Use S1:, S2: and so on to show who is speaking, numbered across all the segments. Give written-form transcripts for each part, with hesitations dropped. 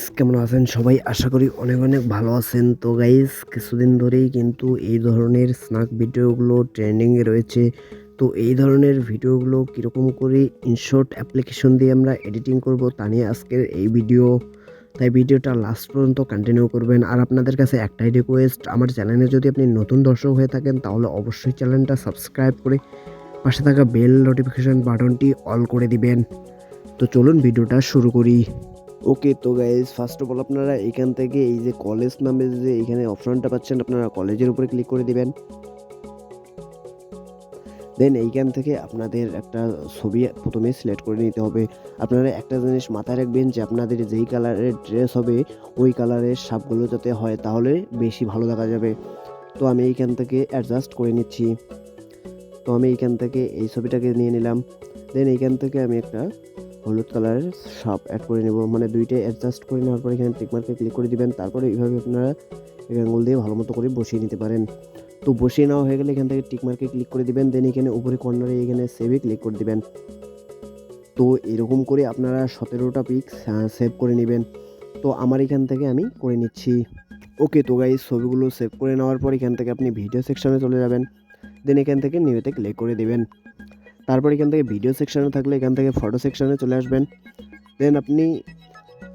S1: Guys, কেমন আছেন সবাই? আশা করি অনেক অনেক ভালো আছেন। তো গাইস, কিছুদিন ধরেই কিন্তু এই ধরনের স্ন্যাক ভিডিওগুলো ট্রেন্ডিংয়ে রয়েছে। তো এই ধরনের ভিডিওগুলো কীরকম করে ইনশট অ্যাপ্লিকেশন দিয়ে আমরা এডিটিং করব তা নিয়ে আজকের এই ভিডিও। তাই ভিডিওটা লাস্ট পর্যন্ত কন্টিনিউ করবেন। আর আপনাদের কাছে একটাই রিকোয়েস্ট, আমার চ্যানেলে যদি আপনি নতুন দর্শক হয়ে থাকেন তাহলে অবশ্যই চ্যানেলটা সাবস্ক্রাইব করে পাশে থাকা বেল নোটিফিকেশন বাটনটি অল করে দিবেন। তো চলুন ভিডিওটা শুরু করি। ওকে, তো গাইজ, ফার্স্ট অফ অল আপনারা এখান থেকে এই যে কলেজ নামে যে এখানে অপশনটা পাচ্ছেন, আপনারা কলেজের উপরে ক্লিক করে দিবেন। দেন এইখান থেকে আপনাদের একটা ছবি প্রথমে সিলেক্ট করে নিতে হবে। আপনারা একটা জিনিস মাথায় রাখবেন যে আপনাদের যেই কালারের ড্রেস হবে ওই কালারের সাপগুলো যাতে হয়, তাহলে বেশি ভালো দেখা যাবে। তো আমি এইখান থেকে অ্যাডজাস্ট করে নিচ্ছি। তো আমি এইখান থেকে এই ছবিটাকে নিয়ে নিলাম। দেন এইখান থেকে আমি একটা হলুদ কালারের সাপ অ্যাড করে নেব, মানে দুইটাই অ্যাডজাস্ট করে নেওয়ার পর এখানে টিকমার্কে ক্লিক করে দিবেন। তারপরে এইভাবে আপনারা আঙুল দিয়ে ভালো মতো করে বসিয়ে নিতে পারেন। তো বসিয়ে নেওয়া হয়ে গেলে এখান থেকে টিকমার্কে ক্লিক করে দিবেন। দেন এখানে উপরে কর্নারে এখানে সেভে ক্লিক করে দিবেন। তো এরকম করে আপনারা 17টা পিক সেভ করে নেবেন। তো আমার এখান থেকে আমি করে নিচ্ছি। ওকে, তো গাইস, ছবিগুলো সেভ করে নেওয়ার পর এখান থেকে আপনি ভিডিও সেকশনে চলে যাবেন। দেন এখান থেকে নিউতে ক্লিক করে দেবেন। তারপর এখান থেকে ভিডিও সেকশনে থাকলে এখান থেকে ফটো সেকশনে চলে আসবেন। দেন আপনি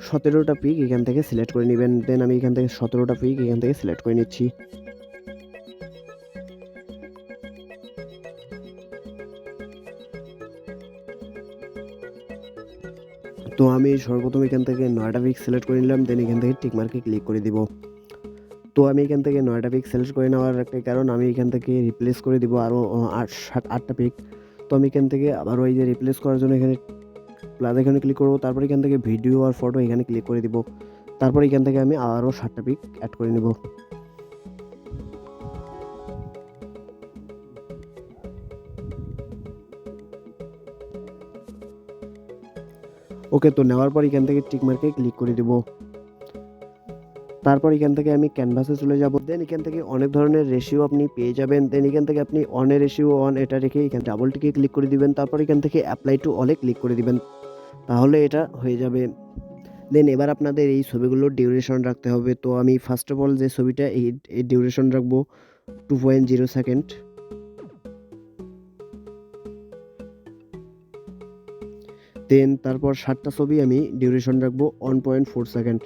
S1: 17টা পিক এখান থেকে সিলেক্ট করে নেবেন। দেন আমি এখান থেকে 17টা পিক এখান থেকে সিলেক্ট করে নিচ্ছি। তো আমি সর্বপ্রথম এখান থেকে 9টা পিক সিলেক্ট করে নিলাম। দেন এখান থেকে টিকমার্কে ক্লিক করে দিব। তো আমি এখান থেকে 9টা পিক সিলেক্ট করে নেওয়ার একটা কারণ, আমি এখান থেকে রিপ্লেস করে দিব আরও 8টা পিক। তো আমি এখান থেকে আবারও এই যে রিপ্লেস করার জন্য এখানে প্লাস এখানে ক্লিক করব। তারপর এখান থেকে ভিডিও আর ফটো এখানে ক্লিক করে দিব। তারপর এখান থেকে আমি আরও 7টা পিক অ্যাড করে নেব। ওকে, তো নেওয়ার পর এখান থেকে টিকমার্কে ক্লিক করে দেব। তারপর এখান থেকে আমি ক্যানভাসে চলে যাব। দেন এখান থেকে অনেক ধরনের রেশিও আপনি পেয়ে যাবেন। দেন এখান থেকে আপনি অনের রেশিও অন এটা রেখে এখানে ডাবল টিকে ক্লিক করে দিবেন। তারপর এখান থেকে অ্যাপ্লাই টু অলে ক্লিক করে দিবেন, তাহলে এটা হয়ে যাবে। দেন এবার আপনাদের এই ছবিগুলোর ডিউরেশন রাখতে হবে। তো আমি ফার্স্ট অফ অল যে ছবিটা এই ডিউরেশন রাখবো 2.0 সেকেন্ড। দেন তারপর 7টা ছবি আমি ডিউরেশন রাখবো 1.4 সেকেন্ড।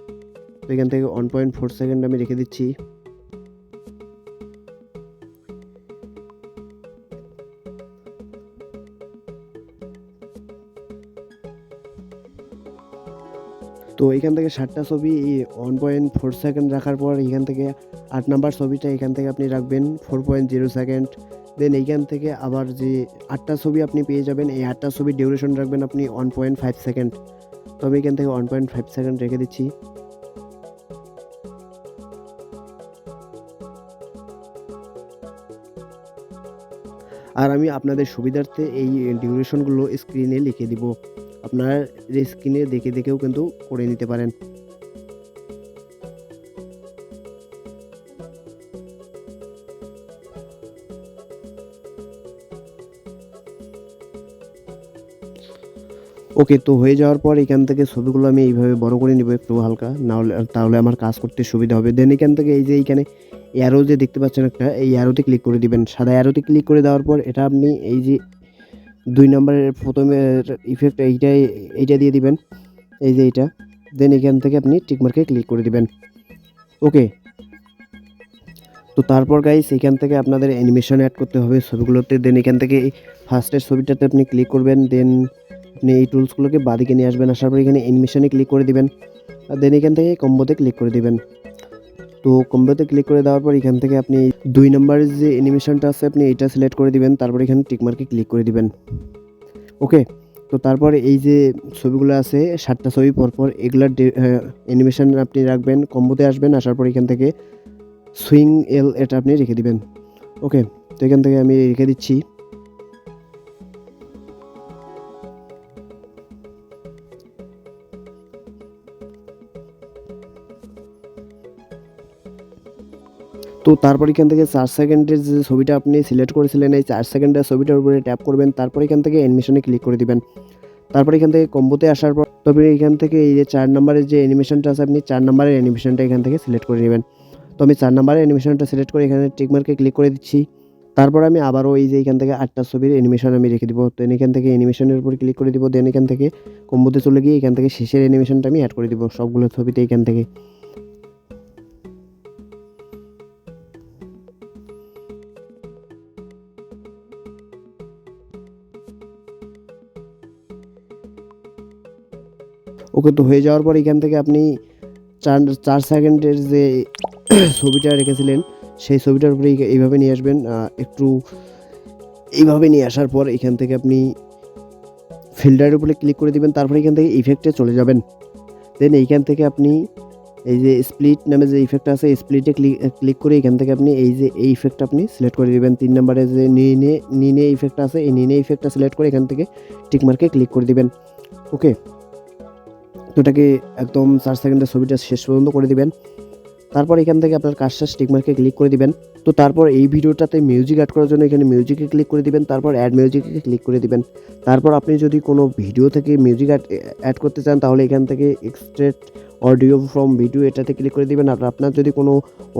S1: তো এখান থেকে 1.4 সেকেন্ড আমি রেখে দিচ্ছি। তো এখান থেকে 7টা ছবি 1.4 সেকেন্ড রাখার পর এখান থেকে 8 নাম্বার ছবিটা এখান থেকে আপনি রাখবেন 4.0 সেকেন্ড। দেন এইখান থেকে আবার যে 8টা ছবি আপনি পেয়ে যাবেন, এই 8টা ছবি ডিউরেশন রাখবেন আপনি 1.5 সেকেন্ড। তো আমি এখান থেকে 1.5 সেকেন্ড রেখে দিচ্ছি। আর আমি আপনাদের সুবিধার্থে এই ডিউরেশনগুলো স্ক্রিনে লিখে দিব, আপনারা স্ক্রিনে দেখে দেখেও কিন্তু করে নিতে পারেন। ওকে, তো হয়ে যাওয়ার পর এখান থেকে ছবিগুলো আমি এইভাবে বড় করে নিব একটু হালকা, তাহলে আমার কাজ করতে সুবিধা হবে। দেন এখান থেকে এই যে এইখানে অ্যারো যে দেখতে পাচ্ছেন একটা, এই অ্যারোতে ক্লিক করে দিবেন। সাদা অ্যারোতে ক্লিক করে দেওয়ার পর এটা আপনি এই যে 2 নম্বরের প্রথমের ইফেক্ট এইটা দিয়ে দিবেন, এই যে এইটা। দেন এখান থেকে আপনি টিকমার্কে ক্লিক করে দিবেন। ওকে, তো তারপর গাইস এখান থেকে আপনাদের অ্যানিমেশন অ্যাড করতে হবে ছবিগুলোতে। দেন এখান থেকে ফার্স্টের ছবিটাতে আপনি ক্লিক করবেন। দেন আপনি এই টুলসগুলোকে বাদিকে নিয়ে আসবেন। আসার পর এখানে অ্যানিমেশনে ক্লিক করে দিবেন। আর দেন এখান থেকে কম্বোতে ক্লিক করে দিবেন। তো কম্বোতে ক্লিক করে দেওয়ার পর এখান থেকে আপনি 2 নম্বরের যে অ্যানিমেশনটা আছে আপনি এটা সিলেক্ট করে দিবেন। তারপর এখানে টিকমার্কে ক্লিক করে দিবেন। ওকে, তো তারপরে এই যে ছবিগুলো আছে 7টা ছবি পরপর, এগুলার অ্যানিমেশন আপনি রাখবেন। কম্বোতে আসবেন, আসার পর এখান থেকে সুইং এটা আপনি রেখে দিবেন। ওকে, তো এখান থেকে আমি রেখে দিচ্ছি। তো তারপর এখান থেকে 4 সেকেন্ডের যে ছবিটা আপনি সিলেক্ট করেছিলেন, এই 4 সেকেন্ডের ছবিটার উপরে ট্যাপ করবেন। তারপর এখান থেকে অ্যানিমেশনে ক্লিক করে দিবেন। তারপর এখান থেকে কম্বোতে আসার পর তো তবে এখান থেকে এই যে 4 নম্বরের যে অ্যানিমেশনটা আছে আপনি 4 নম্বরের অ্যানিমেশনটা এখান থেকে সিলেক্ট করে নেবেন। তো আমি 4 নম্বরের অ্যানিমেশনটা সিলেক্ট করে এখানে টিক মার্কে ক্লিক করে দিচ্ছি। তারপর আমি আবারও এই যে এখান থেকে 8টা ছবির অ্যানিমেশন আমি রেখে দিব। দেন এখান থেকে অ্যানিমেশনের উপর ক্লিক করে দিব। দেন এখান থেকে কম্বোতে চলে গিয়ে এখান থেকে শেষের অ্যানিমেশনটা আমি অ্যাড করে দিব সবগুলো ছবিতে এখান থেকে। ওকে, তো হয়ে যাওয়ার পর এখান থেকে আপনি 4 সেকেন্ডের যে ছবিটা রেখেছিলেন সেই ছবিটার উপরে এইভাবে নিয়ে আসবেন। একটু এইভাবে নিয়ে আসার পর এখান থেকে আপনি ফিল্টারের উপরে ক্লিক করে দিবেন। তারপরে এখান থেকে ইফেক্টে চলে যাবেন। দেন এইখান থেকে আপনি এই যে স্প্লিট নামে যে ইফেক্টটা আছে স্প্লিটে ক্লিক করে এখান থেকে আপনি এই যে এই ইফেক্টটা আপনি সিলেক্ট করে দিবেন। 3 নম্বরে যে নিনে ইফেক্টটা আছে এই নিনে ইফেক্টটা সিলেক্ট করে এখান থেকে টিক মার্কে ক্লিক করে দিবেন। ওকে, তো এটাকে একদম 4 সেকেন্ডের ছবিটা শেষ পর্যন্ত করে দিবেন। তারপর এখান থেকে আপনার কাজ শেষ, টিক মার্কে ক্লিক করে দিবেন। তো তারপর এই ভিডিওটাতে মিউজিক অ্যাড করার জন্য এখানে মিউজিকে ক্লিক করে দিবেন। তারপর অ্যাড মিউজিকে ক্লিক করে দিবেন। তারপর আপনি যদি কোনো ভিডিও থেকে মিউজিক অ্যাড করতে চান তাহলে এখান থেকে এক্সট্রাক্ট অডিও ফ্রম ভিডিও এটাতে ক্লিক করে দিবেন। আর আপনার যদি কোনো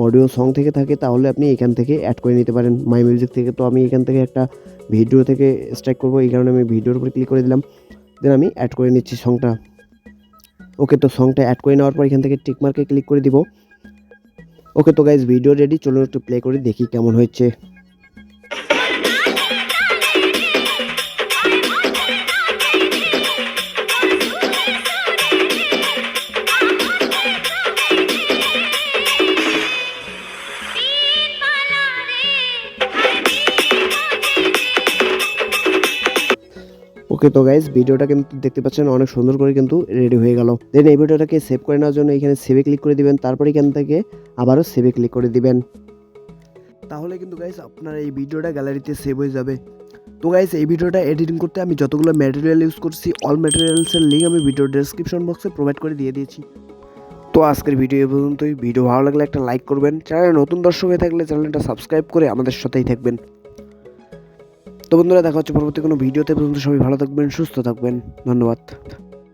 S1: অডিও সং থেকে থাকে তাহলে আপনি এখান থেকে অ্যাড করে নিতে পারেন মাই মিউজিক থেকে। তো আমি এখান থেকে একটা ভিডিও থেকে এক্সট্রাক্ট করবো, এই কারণে আমি ভিডিওর উপরে ক্লিক করে দিলাম। দেন আমি অ্যাড করে নিচ্ছি সংটা। ওকে, তো সংটা অ্যাড করে নেওয়ার পর এখান থেকে টিক মার্কে ক্লিক করে দিব। ওকে, তো গাইজ ভিডিও রেডি, চলুন একটু প্লে করে দেখি কেমন হয়েছে। ওকে, তো গাইজ ভিডিওটা কিন্তু দেখতে পাচ্ছেন অনেক সুন্দর করে কিন্তু রেডি হয়ে গেল। দেন এই ভিডিওটাকে সেভ করে নেওয়ার জন্য এখানে সেভে ক্লিক করে দিবেন। তারপর এখান থেকে আবারও সেভে ক্লিক করে দিবেন। তাহলে কিন্তু গাইজ আপনার এই ভিডিওটা গ্যালারিতে সেভ হয়ে যাবে। তো গাইজ এই ভিডিওটা এডিটিং করতে আমি যতগুলো ম্যাটেরিয়াল ইউজ করছি অল ম্যাটেরিয়ালসের লিঙ্ক আমি ভিডিওর ডেসক্রিপশন বক্সে প্রোভাইড করে দিয়ে দিয়েছি। তো আজকের ভিডিও এই পর্যন্তই। ভিডিও ভালো লাগলে একটা লাইক করবেন, চ্যানেলে নতুন দর্শক হয়ে থাকলে চ্যানেলটা সাবস্ক্রাইব করে আমাদের সাথেই থাকবেন। তো বন্ধুরা, দেখা হচ্ছে পরবর্তী কোনো ভিডিওতে। পর্যন্ত সবাই ভালো থাকবেন, সুস্থ থাকবেন, ধন্যবাদ।